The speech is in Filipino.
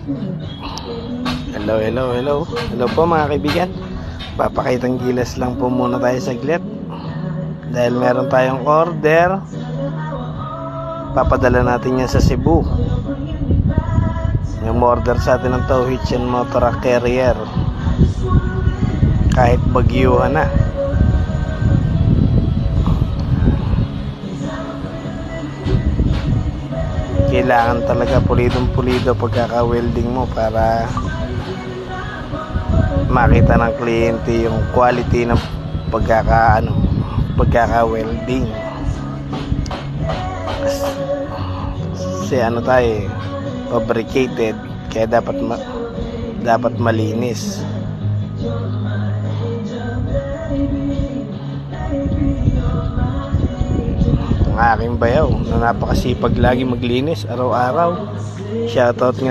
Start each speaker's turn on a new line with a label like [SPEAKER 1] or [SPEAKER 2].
[SPEAKER 1] Hello, hello, hello. Hello po mga kaibigan. Papakitang gilas lang po muna tayo saglit. Dahil meron tayong order. Papadala natin yan sa Cebu. Yung order sa atin ng Towhitchin Motor Carrier. Kahit bagyuhan na. Kailangan talaga pulidong-pulido pagkaka-welding mo para makita ng kliyente yung quality ng pagkaka-welding. Kasi tayo fabricated, kaya dapat malinis. Ang aking bayaw na napakasipag lagi maglinis araw-araw. Shoutout nga